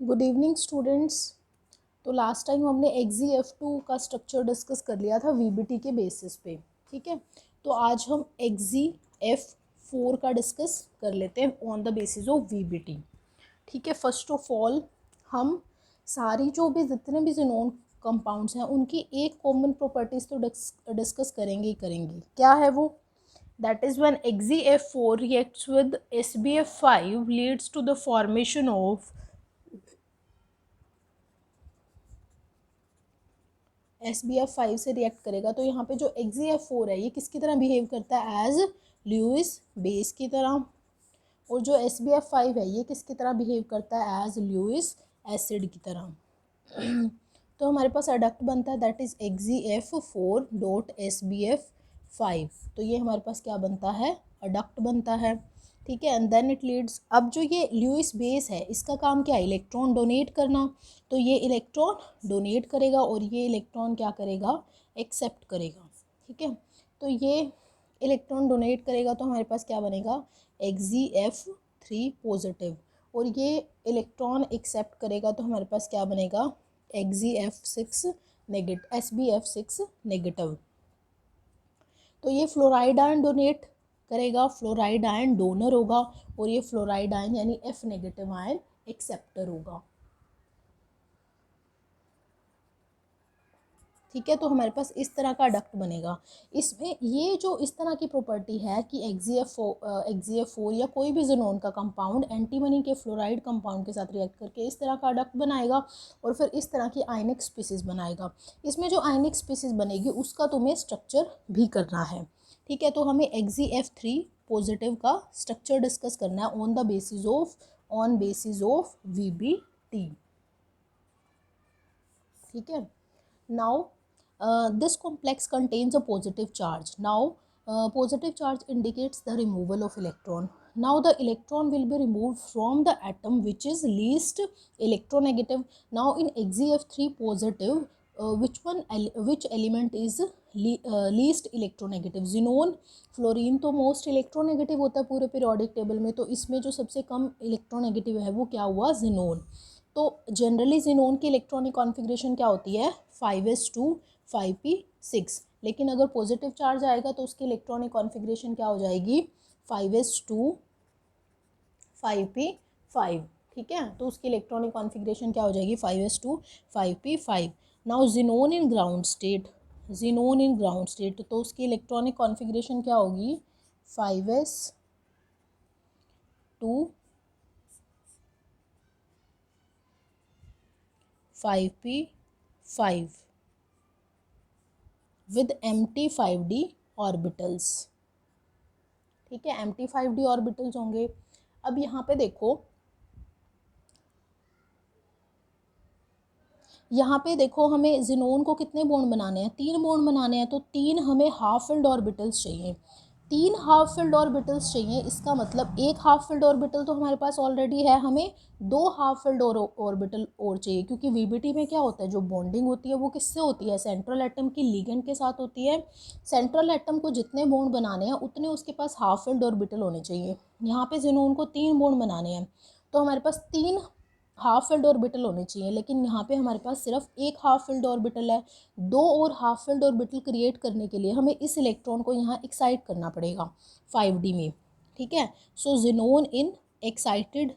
Good evening students. तो last time हमने XeF2 का स्ट्रक्चर डिस्कस कर लिया था VBT के बेसिस पे। ठीक है, तो आज हम XeF4 का डिस्कस कर लेते हैं on the basis of VBT। ठीक है, फर्स्ट ऑफ ऑल हम सारी जो भी जितने भी ज़ेनोन कंपाउंड्स हैं उनकी एक कॉमन प्रॉपर्टीज़ तो डिस्कस करेंगे ही करेंगे। क्या है वो? That is when XeF4 reacts with SbF5 leads to the formation of SbF5 से रिएक्ट करेगा। तो यहाँ पे जो XeF4 है ये किसकी तरह बिहेव करता है? एज ल्यूइस बेस की तरह। और जो SbF5 है ये किसकी तरह बिहेव करता है? एज ल्यूइस एसिड की तरह। तो हमारे पास अडक्ट बनता है, that is XeF4 dot SbF5। तो ये हमारे पास क्या बनता है? अडक्ट बनता है। ठीक है, एंड देन इट लीड्स। अब जो ये ल्यूइस बेस है इसका काम क्या है? इलेक्ट्रॉन डोनेट करना। तो ये इलेक्ट्रॉन डोनेट करेगा और ये इलेक्ट्रॉन क्या करेगा? एक्सेप्ट करेगा। ठीक है, तो ये इलेक्ट्रॉन डोनेट करेगा तो हमारे पास क्या बनेगा? XeF3 positive. और ये इलेक्ट्रॉन एक्सेप्ट करेगा तो हमारे पास क्या बनेगा? XeF6 negative, SbF6 negative. तो ये फ्लोराइड आयन डोनेट करेगा, फ्लोराइड आयन डोनर होगा और ये फ्लोराइड आयन यानी F नेगेटिव आयन एक्सेप्टर होगा। ठीक है, तो हमारे पास इस तरह का डक्ट बनेगा। इसमें ये जो इस तरह की प्रॉपर्टी है कि XeF4 या कोई भी ज़ेनोन का कंपाउंड एंटीमनी के फ्लोराइड कंपाउंड के साथ रिएक्ट करके इस तरह का डक्ट बनाएगा और फिर इस तरह की आयनिक स्पीसीज़ बनाएगा। इसमें जो आयनिक स्पीसीज़ बनेगी उसका तुम्हें स्ट्रक्चर भी करना है। ठीक है, तो हमें XeF3 पॉजिटिव का स्ट्रक्चर डिस्कस करना है ऑन बेसिस ऑफ VBT। ठीक है, now this complex contains a positive charge. Now positive charge indicates the removal of electron. Now the electron will be removed from the atom which is least electronegative. Now in XeF3 positive, which element is least electronegative? Xenon, fluorine तो most electronegative होता है पूरे periodic table में, तो इसमें जो सबसे कम electronegative है वो क्या हुआ? ज़ेनोन। तो जनरली ज़ेनोन की इलेक्ट्रॉनिक कॉन्फ़िगरेशन क्या होती है? 5s2 5p6। लेकिन अगर पॉजिटिव चार्ज आएगा तो उसकी इलेक्ट्रॉनिक कॉन्फ़िगरेशन क्या हो जाएगी? 5s2 5p5। ठीक है, तो उसकी इलेक्ट्रॉनिक कॉन्फ़िगरेशन क्या हो जाएगी? 5s2 5p5। Now xenon in ground state, तो उसकी इलेक्ट्रॉनिक कॉन्फ़िगरेशन क्या होगी? 5s2 5p5 with MT5D orbitals. ठीक है, MT5D ऑर्बिटल्स होंगे। अब यहाँ पे देखो, हमें ज़ेनोन को कितने बॉन्ड बनाने हैं? 3 बॉन्ड बनाने हैं। तो 3 हमें हाफ फिल्ड ऑर्बिटल्स चाहिए। 3 हाफ फिल्ड ऑर्बिटल्स चाहिए। इसका मतलब एक हाफ फिल्ड ऑर्बिटल तो हमारे पास ऑलरेडी है, हमें 2 हाफ फिल्ड ऑर्बिटल और चाहिए। क्योंकि VBT में क्या होता है? जो बॉन्डिंग होती है वो किससे होती है? सेंट्रल एटम की लिगेंड के साथ होती है। सेंट्रल एटम को जितने बॉन्ड बनाने हैं उतने उसके पास हाफ फिल्ड ऑर्बिटल होने चाहिए। यहाँ पे ज़ेनोन को 3 बॉन्ड बनाने हैं तो हमारे पास 3 हाफ फिल्ड ऑर्बिटल होने चाहिए। लेकिन यहाँ पे हमारे पास सिर्फ एक हाफ फिल्ड ऑर्बिटल है। 2 और हाफ फिल्ड ऑर्बिटल क्रिएट करने के लिए हमें इस इलेक्ट्रॉन को यहाँ एक्साइट करना पड़ेगा 5D में। ठीक है, सो ज़ेनोन इन एक्साइटेड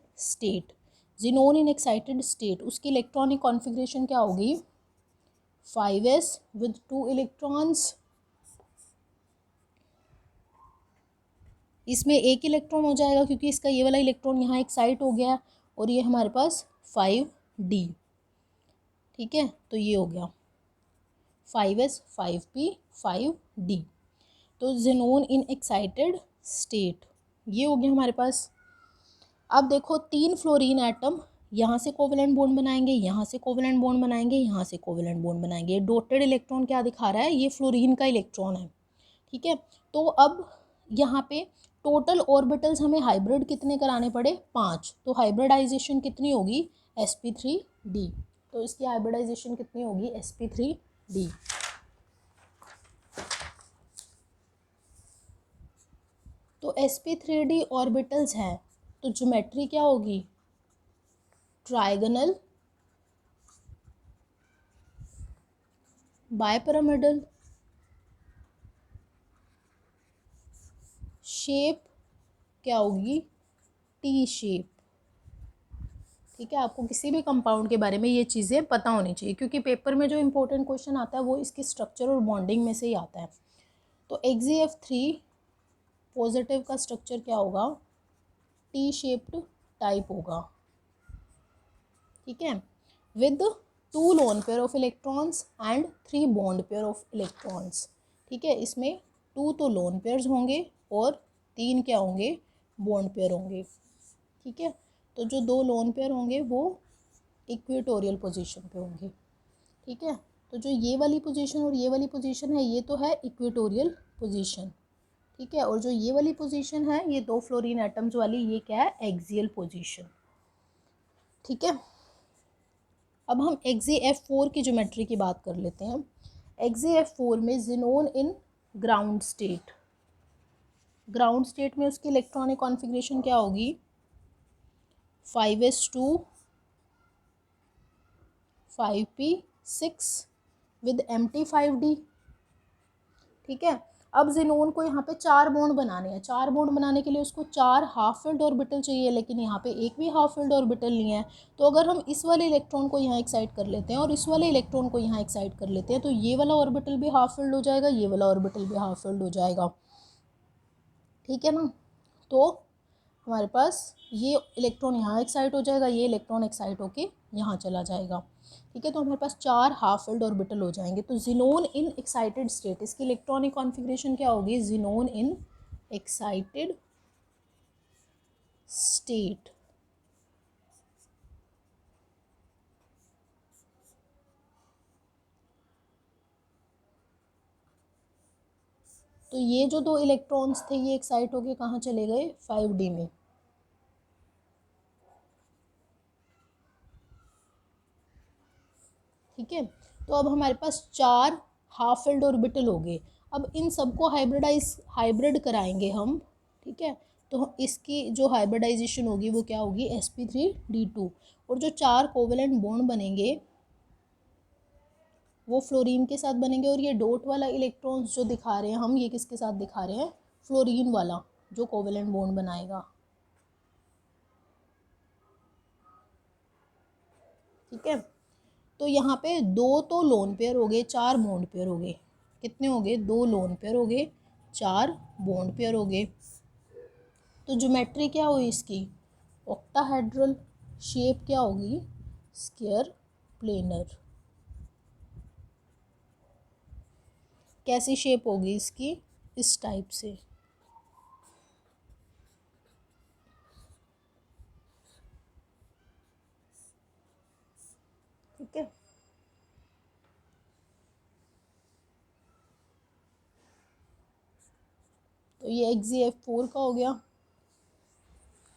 स्टेट, उसकी इलेक्ट्रॉनिक कॉन्फ़िगरेशन क्या होगी? 5s with 2 electrons. इसमें एक इलेक्ट्रॉन हो जाएगा क्योंकि इसका ये वाला इलेक्ट्रॉन यहाँ एक्साइट हो गया और ये हमारे पास 5D। ठीक है, तो ये हो गया 5s 5p5D। तो ज़ेनोन इन एक्साइटेड स्टेट ये हो गया हमारे पास। अब देखो 3 फ्लोरीन एटम यहाँ से कोवेलेंट बॉन्ड बनाएंगे, यहाँ से कोवेलेंट बॉन्ड बनाएंगे, यहाँ से कोवेलेंट बॉन्ड बनाएंगे। डॉटेड इलेक्ट्रॉन क्या दिखा रहा है? ये फ्लोरीन का इलेक्ट्रॉन है। ठीक है, तो अब यहाँ पे टोटल ऑर्बिटल्स हमें हाइब्रिड कितने कराने पड़े? 5। तो हाइब्रिडाइजेशन कितनी होगी? sp3d। तो इसकी हाइब्रिडाइजेशन कितनी होगी? sp3d। तो sp3d ऑर्बिटल्स हैं तो ज्योमेट्री क्या होगी? ट्राइगोनल, बायपिरामिडल, शेप क्या होगी, टी शेप। ठीक है, आपको किसी भी कंपाउंड के बारे में ये चीज़ें पता होनी चाहिए, क्योंकि पेपर में जो इंपॉर्टेंट क्वेश्चन आता है वो इसके स्ट्रक्चर और बॉन्डिंग में से ही आता है। तो XeF3 पॉजिटिव का स्ट्रक्चर क्या होगा, टी शेप्ड टाइप होगा। ठीक है, with 2 lone pair of electrons and 3 bond pair of electrons. ठीक है, इसमें 2 तो लोन पेयर्स होंगे और 3 क्या होंगे, बॉन्ड पेयर होंगे। ठीक है, तो जो 2 लोन पेयर होंगे वो इक्वेटोरियल पोजीशन पे होंगे। ठीक है, तो जो ये वाली पोजीशन और ये वाली पोजीशन है ये तो है इक्वेटोरियल पोजीशन। ठीक है, और जो ये वाली पोजीशन है ये 2 फ्लोरीन एटम्स वाली, ये क्या है, एक्सियल पोजीशन। ठीक है, अब हम XeF4 की ज्योमेट्री की बात कर लेते हैं। XeF4 में जिनोन इन ग्राउंड स्टेट, ग्राउंड स्टेट में उसकी इलेक्ट्रॉनिक कॉन्फ़िगरेशन क्या होगी, 5s2 5p6 विद Mt5d। ठीक है, अब जिनोन को यहाँ पे 4 बॉन्ड बनाने हैं। 4 बॉन्ड बनाने के लिए उसको 4 हाफ फिल्ड ऑर्बिटल चाहिए, लेकिन यहाँ पे एक भी हाफ फिल्ड ऑर्बिटल नहीं है। तो अगर हम इस वाले इलेक्ट्रॉन को यहाँ एक्साइट कर लेते हैं और इस वाले इलेक्ट्रॉन को यहाँ एक्साइट कर लेते हैं, तो ये वाला ऑर्बिटल भी हाफ फिल्ड हो जाएगा, ये वाला ऑर्बिटल भी हाफ फिल्ड हो जाएगा। ठीक है ना, तो हमारे पास ये इलेक्ट्रॉन यहाँ एक्साइट हो जाएगा, ये इलेक्ट्रॉन एक्साइट होके यहाँ चला जाएगा। ठीक है, तो हमारे पास 4 हाफ फिल्ड ऑर्बिटल हो जाएंगे। तो जिनोन इन एक्साइटेड स्टेट, इसकी इलेक्ट्रॉनिक कॉन्फ़िगरेशन क्या होगी, जिनोन इन एक्साइटेड स्टेट। तो ये जो 2 इलेक्ट्रॉन्स थे ये एक्साइट होके कहाँ चले गए, 5d में। ठीक है, तो अब हमारे पास 4 हाफ फिल्ड ऑर्बिटल हो गए। अब इन सबको हाइब्रिड कराएंगे हम। ठीक है, तो इसकी जो हाइब्रिडाइजेशन होगी वो क्या होगी, sp3d2। और जो 4 कोवेलेंट बॉन्ड बनेंगे वो फ्लोरीन के साथ बनेंगे। और ये डॉट वाला इलेक्ट्रॉन्स जो दिखा रहे हैं हम, ये किसके साथ दिखा रहे हैं, फ्लोरीन वाला जो कोवेलेंट बॉन्ड बनाएगा। ठीक है, तो यहाँ पे 2 तो लोन पेयर हो गए, 4 बॉन्ड पेयर हो गए। कितने हो गए, 2 लोन पेयर हो गए, 4 बॉन्ड पेयर हो गए। तो ज्योमेट्री क्या हुई इसकी, ऑक्टाहेड्रल। शेप क्या होगी, स्क्वायर प्लेनर। कैसी शेप होगी इसकी, इस टाइप से। ठीक है, तो ये XeF4 का हो गया।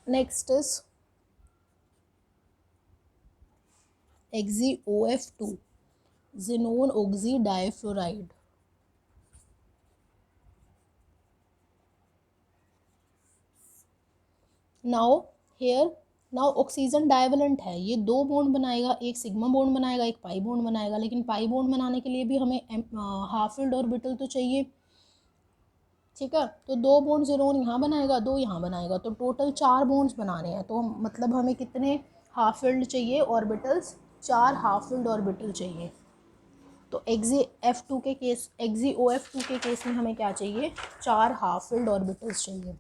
Next is XeOF2, xenon oxy difluoride. Now oxygen divalent है, ये 2 बॉन्ड बनाएगा, एक सिग्मा बॉन्ड बनाएगा, एक पाई बॉन्ड बनाएगा। लेकिन पाई बॉन्ड बनाने के लिए भी हमें हाफ फिल्ड ऑर्बिटल तो चाहिए। ठीक है, तो 2 बॉन्ड जिनोन यहाँ बनाएगा, 2 यहाँ बनाएगा, तो टोटल 4 बॉन्ड्स बनाने हैं। तो मतलब हमें कितने हाफ फिल्ड चाहिए ऑर्बिटल्स, 4 हाफ फिल्ड ऑर्बिटल चाहिए। तो XeOF2 के केस में हमें क्या चाहिए, 4 हाफ फिल्ड ऑर्बिटल्स चाहिए।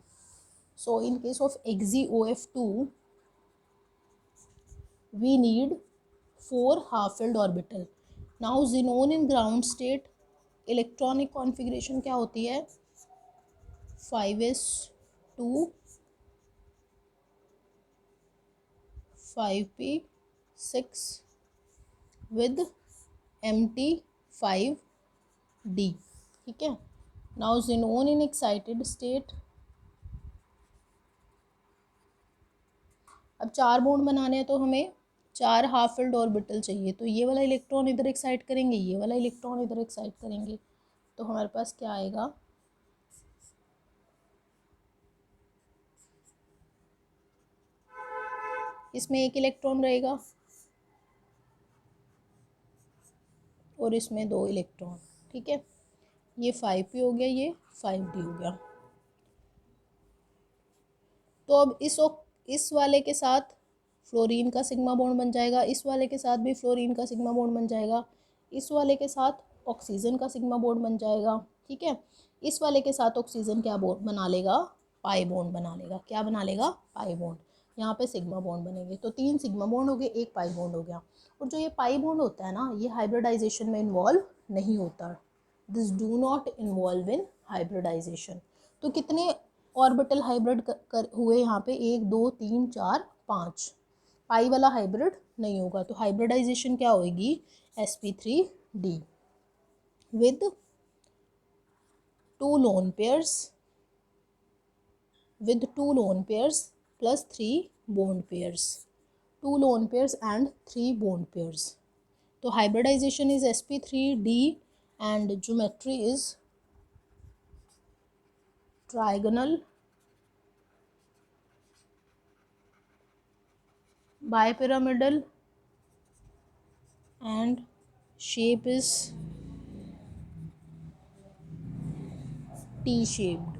So in case of XeOF2 we need 4 half filled orbital. Now xenon in ground state electronic configuration क्या होती है, 5s2 5p6 with Mt5d। ठीक है, now xenon in excited state, अब 4 बॉन्ड बनाने हैं तो हमें 4 हाफ फिल्ड ऑर्बिटल चाहिए। तो ये वाला इलेक्ट्रॉन इधर एक्साइट करेंगे, ये वाला इलेक्ट्रॉन इधर एक्साइट करेंगे, तो हमारे पास क्या आएगा, इसमें एक इलेक्ट्रॉन रहेगा और इसमें 2 इलेक्ट्रॉन। ठीक है, ये 5p हो गया, ये 5d हो गया। तो अब इस वाले के साथ फ्लोरीन का सिग्मा बॉन्ड बन जाएगा, इस वाले के साथ भी फ्लोरीन का सिग्मा बॉन्ड बन जाएगा, इस वाले के साथ ऑक्सीजन का सिग्मा बॉन्ड बन जाएगा। ठीक है, इस वाले के साथ ऑक्सीजन क्या बॉन्ड बना लेगा, पाई बॉन्ड बना लेगा। क्या बना लेगा, पाई बॉन्ड। यहाँ पे सिग्मा बॉन्ड बनेंगे, तो 3 सिग्मा बॉन्ड हो गए, 1 पाई बॉन्ड हो गया। और जो ये पाई बॉन्ड होता है ना, ये हाइब्रिडाइजेशन में इन्वॉल्व नहीं होता। This do not involve in hybridization. तो कितने ऑर्बिटल हाइब्रिड हुए यहाँ पे, 1 2 3 4 5। पाई वाला हाइब्रिड नहीं होगा, तो हाइब्रिडाइजेशन क्या होगी, sp3d with 2 lone pairs plus 3 bond pairs, 2 lone pairs and 3 bond pairs. तो hybridization is sp3d and geometry is trigonal bipyramidal and shape is T-shaped.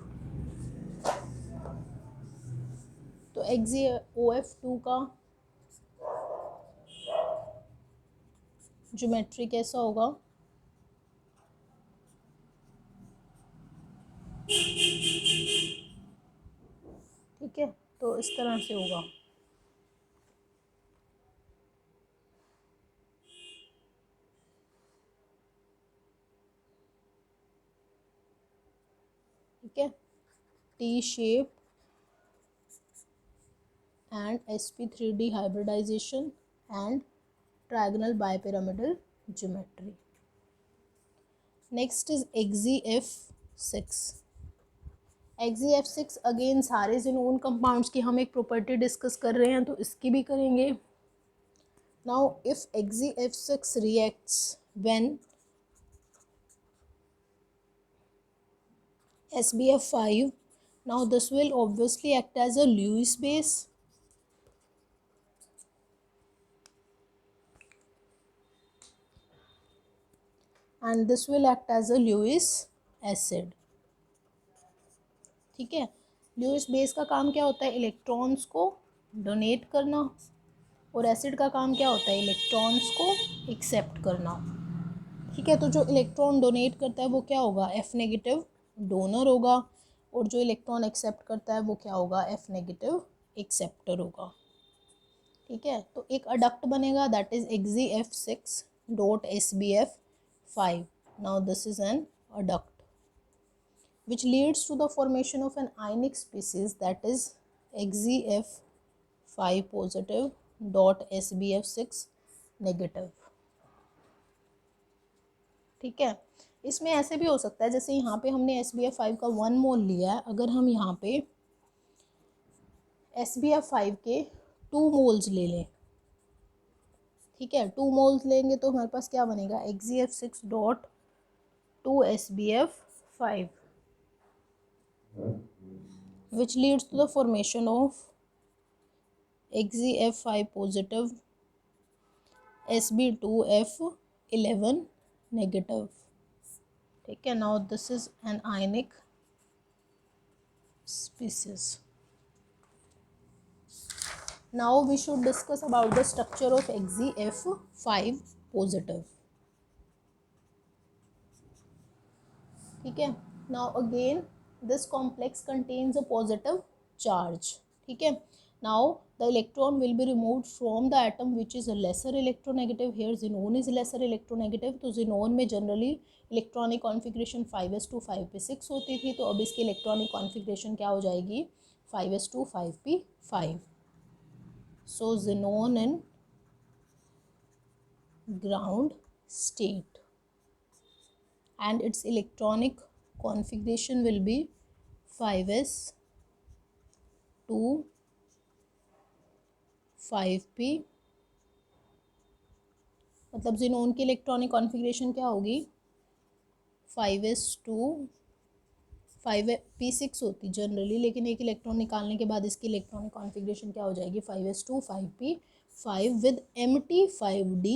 तो XeOF2 का ज्योमेट्री कैसा होगा, ठीक है, तो इस तरह से होगा। ठीक है, T shape and sp3d hybridization and trigonal bipyramidal geometry. Next is XeF6. XeF6 again सारे ज़ेनोन कंपाउंड्स की हम एक प्रॉपर्टी डिस्कस कर रहे हैं, तो इसकी भी करेंगे। Now if XeF6 reacts when SbF5, now this will obviously act as a Lewis base and this will act as a Lewis acid. ठीक है, ल्यूइस बेस का काम क्या होता है, इलेक्ट्रॉन्स को डोनेट करना, और एसिड का काम क्या होता है, इलेक्ट्रॉन्स को एक्सेप्ट करना। ठीक है, तो जो इलेक्ट्रॉन डोनेट करता है वो क्या होगा, F नेगेटिव डोनर होगा, और जो इलेक्ट्रॉन एक्सेप्ट करता है वो क्या होगा, F नेगेटिव एक्सेप्टर होगा। ठीक है, तो एक अडक्ट बनेगा, that is XeF6 dot SbF5. Now this is an adduct which leads to the formation of an ionic species, that is XeF5 positive dot SbF6 negative. ठीक है, इसमें ऐसे भी हो सकता है, जैसे यहाँ पे हमने SbF5 का 1 मोल लिया है, अगर हम यहाँ पे SbF5 के 2 मोल्स ले लें, ठीक है, 2 मोल्स लेंगे तो हमारे पास क्या बनेगा, XeF6 dot 2 SbF5 which leads to the formation of XeF5 positive Sb2F11 negative. ठीक है, now this is an ionic species. Now we should discuss about the structure of XeF5 positive. ठीक है, now again this complex contains a positive charge. ठीक है, now the electron will be removed from the atom which is a lesser electronegative. Here xenon is lesser electronegative, तो xenon में generally electronic configuration 5s2 5p6 होती थी, तो अब इसकी electronic configuration क्या हो जाएगी, 5s2 5p5. So xenon in ground state and its electronic configuration will be 5s2 5p. मतलब ज़ेनोन की इलेक्ट्रॉनिक कॉन्फ़िगरेशन क्या होगी, 5s2 5p6 होती जनरली, लेकिन एक इलेक्ट्रॉन निकालने के बाद इसकी इलेक्ट्रॉनिक कॉन्फ़िगरेशन क्या हो जाएगी, 5s2 5p 5 with empty 5d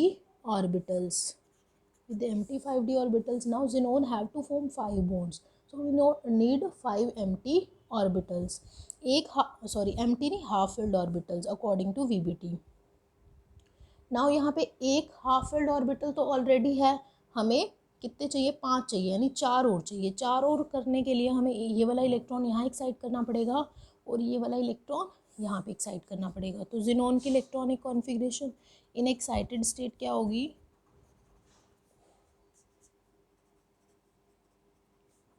orbitals. With the empty 5d orbitals, now xenon have to form 5 bonds. So we need 5 empty orbitals. empty नहीं, half filled orbitals according to VBT. Now यहाँ पे एक half filled orbital तो already है, हमें कितने चाहिए, 5 चाहिए, यानी 4 और चाहिए। 4 और करने के लिए हमें ये वाला इलेक्ट्रॉन यहाँ एक्साइट करना पड़ेगा और ये वाला इलेक्ट्रॉन यहाँ पे एक्साइट करना पड़ेगा। तो ज़ीनोन की electronic configuration in excited state क्या होगी,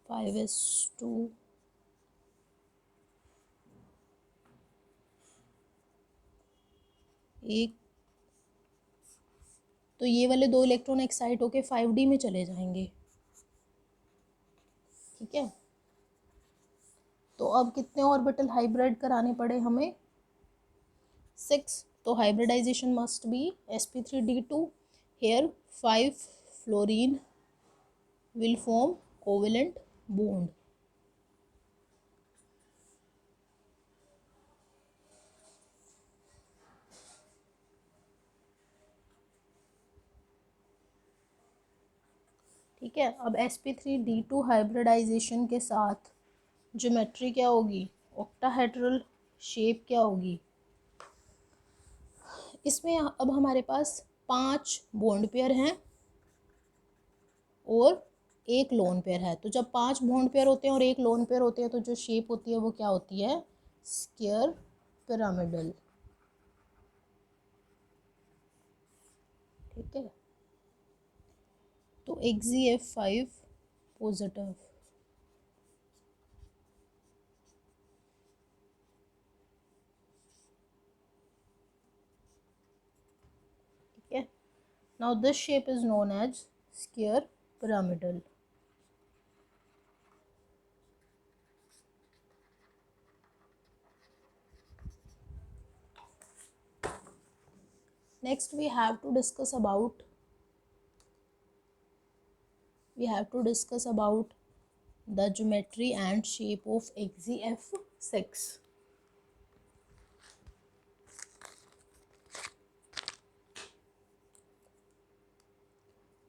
5s2 एक, तो ये वाले 2 इलेक्ट्रॉन एक्साइट होके 5d में चले जाएंगे। ठीक है, तो अब कितने ऑर्बिटल हाइब्रिड कराने पड़े हमें, 6। तो hybridization must be sp3d2। Here 5 fluorine will form covalent bond. ठीक है, अब sp3d2 हाइब्रिडाइजेशन के साथ ज्योमेट्री क्या होगी, ऑक्टाहेड्रल शेप क्या होगी। इसमें अब हमारे पास 5 बॉन्ड पेयर हैं और एक लोन पेयर है। तो जब 5 बॉन्ड पेयर होते हैं और एक लोन पेयर होते हैं तो जो शेप होती है वो क्या होती है, स्क्वायर पिरामिडल। ठीक है, तो XeF5 पॉजिटिव, ठीक है। Now this shape is known as square pyramidal. Next we have to discuss about the geometry and shape of XeF6.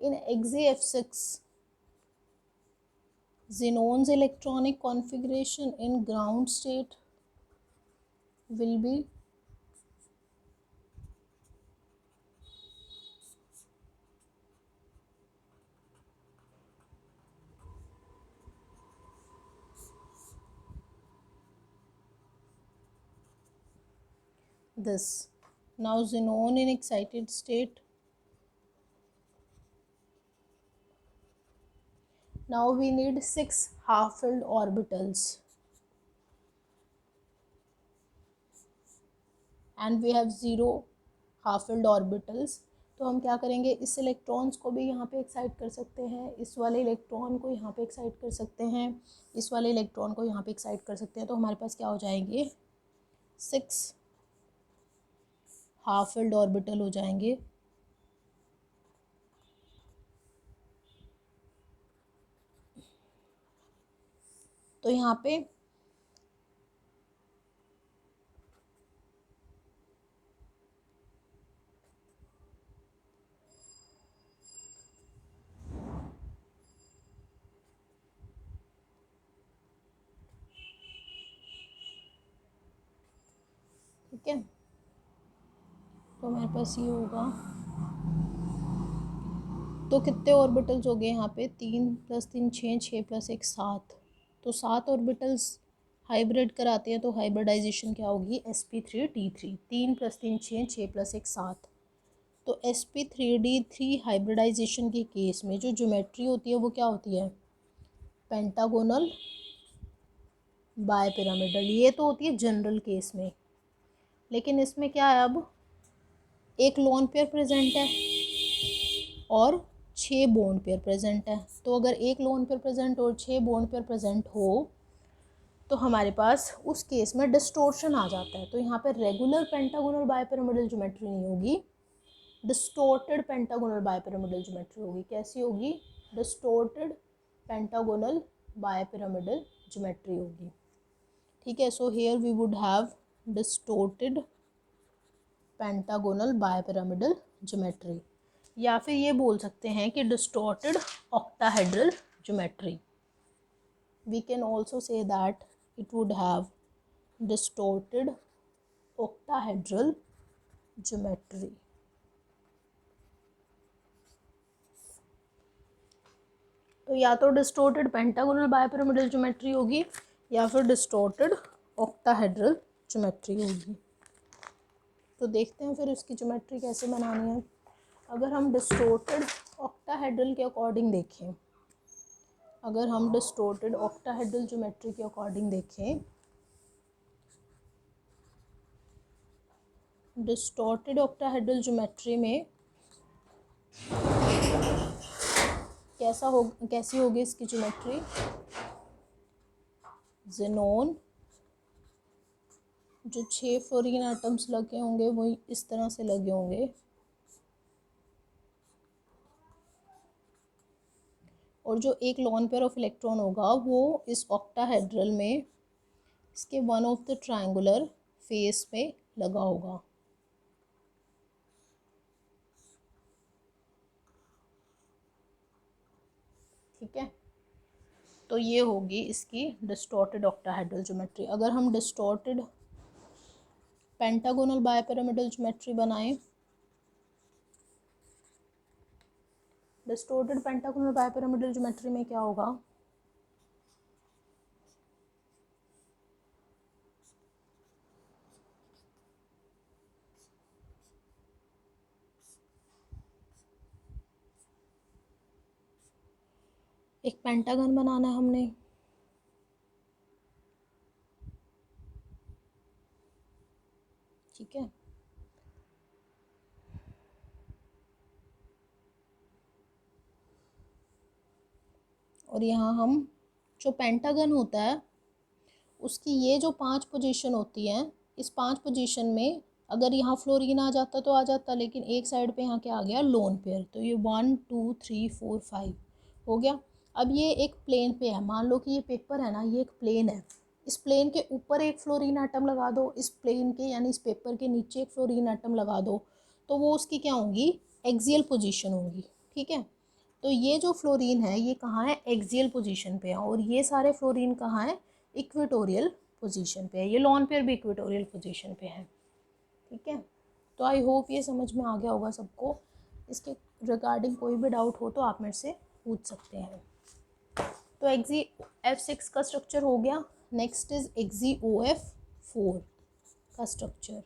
In XeF6, xenon's electronic configuration in ground state will be this. Now xenon in excited state, now we need 6 half-filled orbitals and we have 0 half-filled orbitals. तो हम क्या करेंगे, इस electrons को भी यहाँ पे excite कर सकते हैं, इस वाले इलेक्ट्रॉन को यहाँ पे एक्साइट कर सकते हैं, इस वाले इलेक्ट्रॉन को यहाँ पे एक्साइट कर सकते हैं। तो हमारे पास क्या हो जाएंगे, 6 हाफ फिल्ड ऑर्बिटल हो जाएंगे। तो यहाँ पे ठीक है, तो हमारे पास ये होगा, तो कितने ऑर्बिटल्स हो गए यहाँ पे, 3 + 3 6, 6 + 1 7। तो 7 ऑर्बिटल्स हाइब्रिड कराते हैं तो हाइब्रिडाइजेशन क्या होगी, sp3d3। 3 + 3 6, 6 + 1 7। तो sp3d3 हाइब्रिडाइजेशन के केस में जो ज्योमेट्री होती है वो क्या होती है, पेंटागोनल बाय पिरामिडल। ये तो होती है जनरल केस में, लेकिन इसमें क्या है, अब एक लोन पेयर प्रेजेंट है और 6 बॉन्ड पेयर प्रेजेंट है। तो अगर एक लोन पेयर प्रेजेंट और 6 बॉन्ड पेयर प्रेजेंट हो तो हमारे पास उस केस में डिस्टोर्शन आ जाता है। तो यहाँ पे रेगुलर पेंटागोनल बायपिरामिडल ज्योमेट्री नहीं होगी, डिस्टोर्टेड पेंटागोनल बायपिरामिडल ज्योमेट्री होगी। कैसी होगी, डिस्टोर्टेड पेंटागोनल बायपिरामिडल ज्योमेट्री होगी। ठीक है, so here we would have distorted pentagonal bipyramidal geometry, या फिर ये बोल सकते हैं कि distorted octahedral geometry. We can also say that it would have distorted octahedral geometry. तो या तो डिस्टोर्टेड पेंटागोनल बायपिरामिडल ज्योमेट्री होगी या फिर डिस्टोर्टेड ऑक्टाहेड्रल ज्योमेट्री होगी। तो देखते हैं फिर इसकी ज्योमेट्री कैसे बनानी है। अगर हम डिस्टोर्टेड ऑक्टाहेड्रल के अकॉर्डिंग देखें, अगर हम डिस्टोर्टेड ऑक्टाहेड्रल ज्योमेट्री के अकॉर्डिंग देखें, डिस्टोर्टेड ऑक्टाहेड्रल ज्योमेट्री में कैसी होगी इसकी ज्योमेट्री। ज़ेनॉन जो 6 फ्लोरीन एटम्स लगे होंगे वही इस तरह से लगे होंगे, और जो एक लॉन पेयर ऑफ इलेक्ट्रॉन होगा वो इस ऑक्टाहेड्रल में इसके one of the triangular face पे लगा होगा। ठीक है, तो ये होगी इसकी डिस्टॉर्टेड ऑक्टाहेड्रल ज्योमेट्री। अगर हम डिस्टॉर्टेड पेंटागोनल बायपिरामिडल ज्योमेट्री बनाएं, डिस्टॉर्टेड पेंटागोनल बायपिरामिडल ज्योमेट्री में क्या होगा, एक पेंटागन बनाना है हमने, ठीक है। और यहाँ हम जो पेंटागन होता है उसकी ये जो 5 पोजीशन होती हैं, इस 5 पोजीशन में अगर यहाँ फ्लोरीन आ जाता तो आ जाता, लेकिन एक साइड पे यहाँ क्या आ गया, लोन पेयर। तो ये 1 2 3 4 5 हो गया। अब ये एक प्लेन पे है, मान लो कि ये पेपर है ना, ये एक प्लेन है, इस प्लेन के ऊपर एक फ्लोरीन एटम लगा दो, इस प्लेन के यानी इस पेपर के नीचे एक फ्लोरीन एटम लगा दो, तो वो उसकी क्या होंगी, एक्सियल पोजीशन होंगी। ठीक है, तो ये जो फ्लोरीन है ये कहाँ है, एक्सियल पोजीशन पे है, और ये सारे फ्लोरीन कहाँ है, इक्वेटोरियल पोजीशन पे है। ये लॉन पेयर भी इक्वेटोरियल पोजीशन पे है। ठीक है, तो आई होप ये समझ में आ गया होगा सबको। इसके रिगार्डिंग कोई भी डाउट हो तो आप मेरे से पूछ सकते हैं। तो एक्सी F6 का स्ट्रक्चर हो गया। नेक्स्ट इज एक्सी OF4 का structure.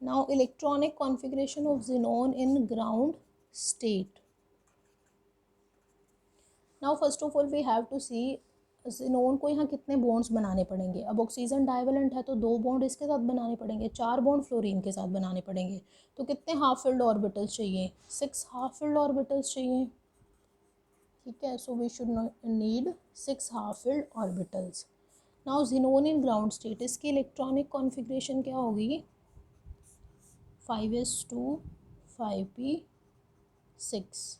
Now electronic configuration of xenon in ground state. Now first of all we have to see xenon को यहाँ कितने बॉन्ड्स बनाने पड़ेंगे। अब ऑक्सीजन डाइवेलेंट है तो 2 बॉन्ड इसके साथ बनाने पड़ेंगे, 4 बॉन्ड फ्लोरीन के साथ बनाने पड़ेंगे। तो कितने हाफ फिल्ड ऑर्बिटल्स चाहिए, 6 हाफ फिल्ड ऑर्बिटल्स चाहिए। ठीक है, so we should need 6 half filled orbitals. Now xenon in ground state, इसकी इलेक्ट्रॉनिक कॉन्फ़िगरेशन क्या होगी, 5s2 5p6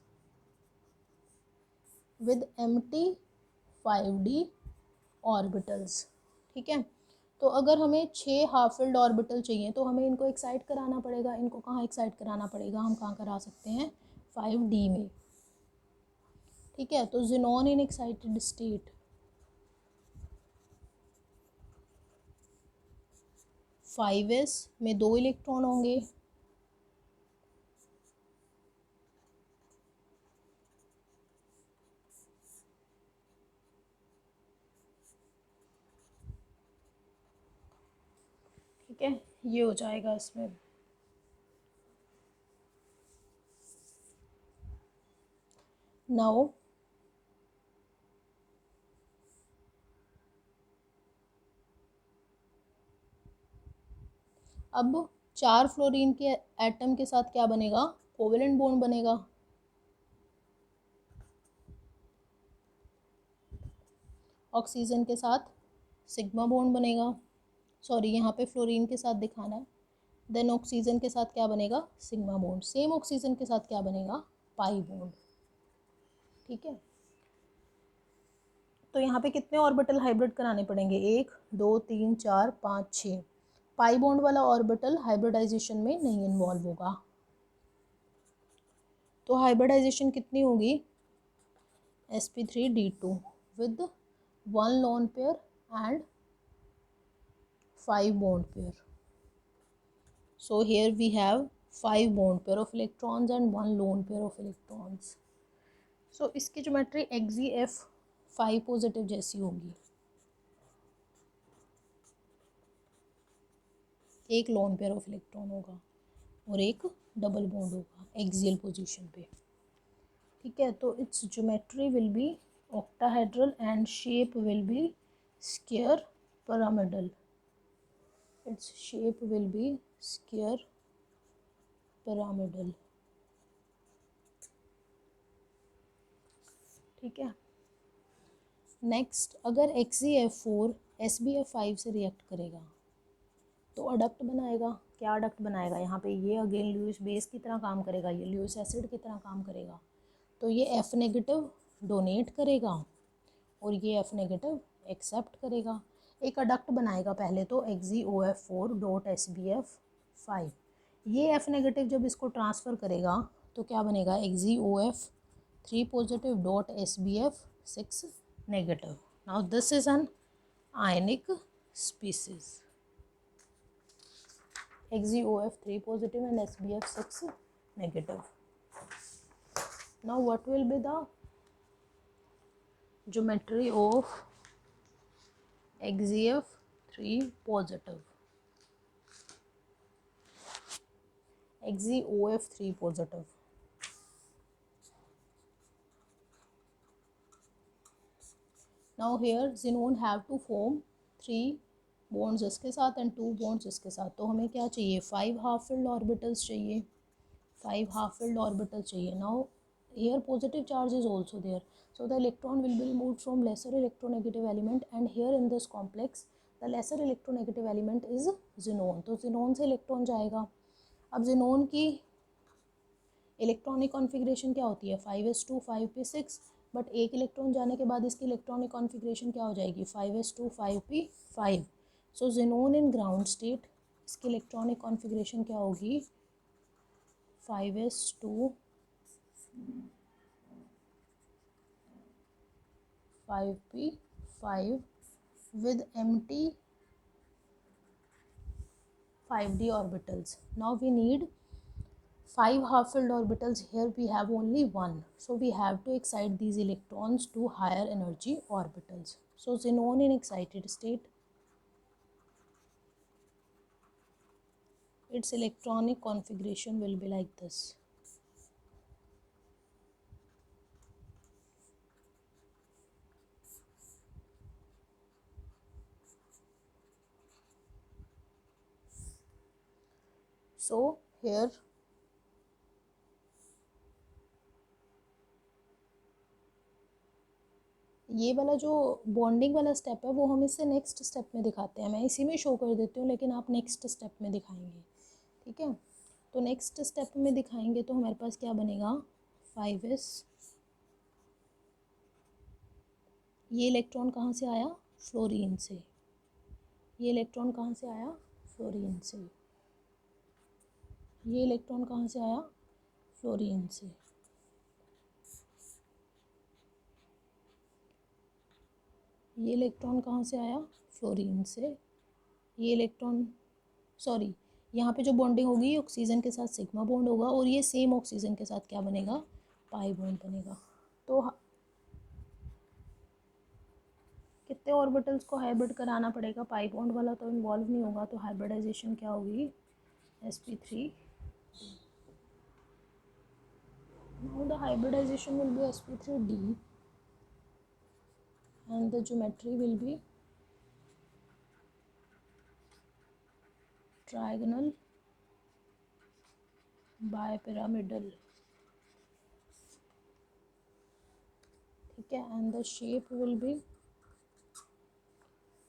with empty 5d orbitals. ठीक है, तो अगर हमें 6 हाफ फिल्ड ऑर्बिटल चाहिए तो हमें इनको एक्साइट कराना पड़ेगा। इनको कहाँ एक्साइट कराना पड़ेगा, हम कहाँ करा सकते हैं, 5d में। ठीक है, तो xenon in excited state 5s में 2 इलेक्ट्रॉन होंगे, ठीक है, ये हो जाएगा इसमें। नाउ अब 4 फ्लोरीन के एटम के साथ क्या बनेगा, कोवेलेंट बॉन्ड बनेगा। ऑक्सीजन के साथ सिग्मा बॉन्ड बनेगा। सॉरी यहाँ पे फ्लोरीन के साथ दिखाना है। देन ऑक्सीजन के साथ क्या बनेगा, सिग्मा बॉन्ड। सेम ऑक्सीजन के साथ क्या बनेगा, पाई बॉन्ड। ठीक है, तो यहाँ पे कितने ऑर्बिटल हाइब्रिड कराने पड़ेंगे, 1 2 3 4 5 6। पाई बॉन्ड वाला ऑर्बिटल हाइब्रिडाइजेशन में नहीं इन्वॉल्व होगा। तो हाइब्रिडाइजेशन कितनी होगी, sp3d2 with 1 lone pair and 5 bond pair. So here we have 5 bond pair of electrons and 1 lone pair of electrons. So इसकी ज्योमेट्री XeF5 पॉजिटिव जैसी होगी। एक लोन पेयर ऑफ इलेक्ट्रॉन होगा और एक डबल बॉन्ड होगा एक्सियल पोजीशन पे। ठीक है, तो it's geometry will be octahedral and shape will be square pyramidal. Its shape will be square pyramidal. ठीक है, नेक्स्ट अगर XeF4 SbF5 से रिएक्ट करेगा तो अडक्ट बनाएगा। क्या अडक्ट बनाएगा, यहाँ पे ये अगेन ल्यूइस बेस की तरह काम करेगा, ये ल्यूइस एसिड की तरह काम करेगा। तो ये F नेगेटिव डोनेट करेगा और ये F नेगेटिव एक्सेप्ट करेगा। एक अडक्ट बनाएगा पहले तो XeOF4.SbF5। ये F नेगेटिव जब इसको ट्रांसफ़र करेगा तो क्या बनेगा, XeOF3 positive dot SbF6 negative. Now this is an ionic species, XeOF3 positive and SbF6 negative. Now what will be the geometry of XeF3 positive? XeOF3 positive. Now here xenon have to form 3 bonds इसके साथ and 2 bonds इसके साथ। तो हमें क्या चाहिए, 5 half filled orbitals चाहिए, 5 half filled orbitals चाहिए। Now here positive charge is also there, so the electron will be removed from lesser electronegative element and here in this complex the lesser electronegative element is xenon। तो xenon से electron जाएगा। अब xenon की electronic configuration क्या होती है, 5s2 5p6, but एक electron जाने के बाद इसकी इलेक्ट्रॉनिक कॉन्फ़िगरेशन क्या हो जाएगी, 5s2 5p5। So xenon in ground state इसकी इलेक्ट्रॉनिक कॉन्फ़िगरेशन क्या होगी, 5s2 5p5 with empty 5d orbitals. Now we need 5 half filled orbitals, here we have only 1, so we have to excite these electrons to higher energy orbitals. So xenon in excited state, its electronic configuration will be like this. So here ये वाला जो bonding वाला step है वो हम इससे next step में दिखाते हैं। मैं इसी में शो कर देती हूँ लेकिन आप नेक्स्ट स्टेप में दिखाएंगे। ठीक है, तो नेक्स्ट स्टेप में दिखाएंगे तो हमारे पास क्या बनेगा, 5s, ये इलेक्ट्रॉन कहाँ से आया, फ्लोरीन से। ये इलेक्ट्रॉन कहाँ से आया, फ्लोरीन से। ये इलेक्ट्रॉन कहाँ से आया, फ्लोरीन से। ये इलेक्ट्रॉन कहाँ से आया, फ्लोरीन से। ये इलेक्ट्रॉन सॉरी यहाँ पे जो बॉन्डिंग होगी ऑक्सीजन के साथ सिग्मा बॉन्ड होगा और ये सेम ऑक्सीजन के साथ क्या बनेगा, पाई बॉन्ड बनेगा। तो कितने ऑर्बिटल्स को हाइब्रिड कराना पड़ेगा, पाई बॉन्ड वाला तो इन्वॉल्व नहीं होगा, तो हाइब्रिडाइजेशन क्या होगी, sp3। now the hybridization will be sp3d and the geometry will be trigonal bipyramidal। ठीक है, and the shape will be,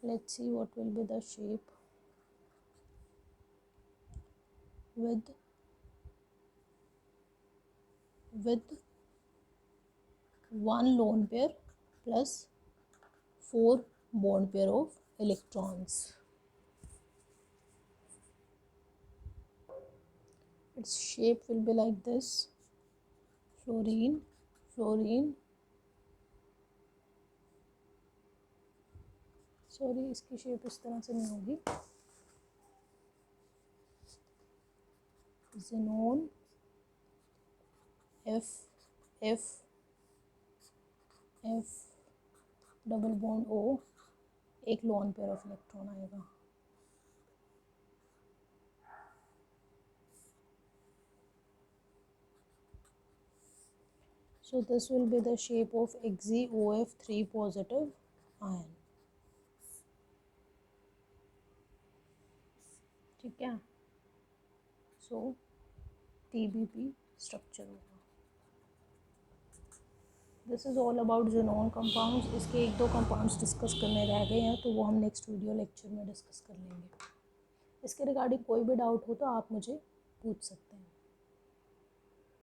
let's see what will be the shape, with 1 lone pair plus 4 bond pair of electrons. Its shape will be like this: fluorine, fluorine, sorry इसकी shape इस तरह से नहीं होगी, xenon, F, F, F, double bond O, एक lone pair of electron आएगा. So this will be the shape of XeOF3 positive ion. ठीक है, so TBP स्ट्रक्चर होगा. This is all about xenon compounds. इसके 1-2 कंपाउंड्स डिस्कस करने रह गए हैं, तो वो हम नेक्स्ट वीडियो लेक्चर में डिस्कस कर लेंगे. इसके रिगार्डिंग कोई भी डाउट हो तो आप मुझे पूछ सकते हैं.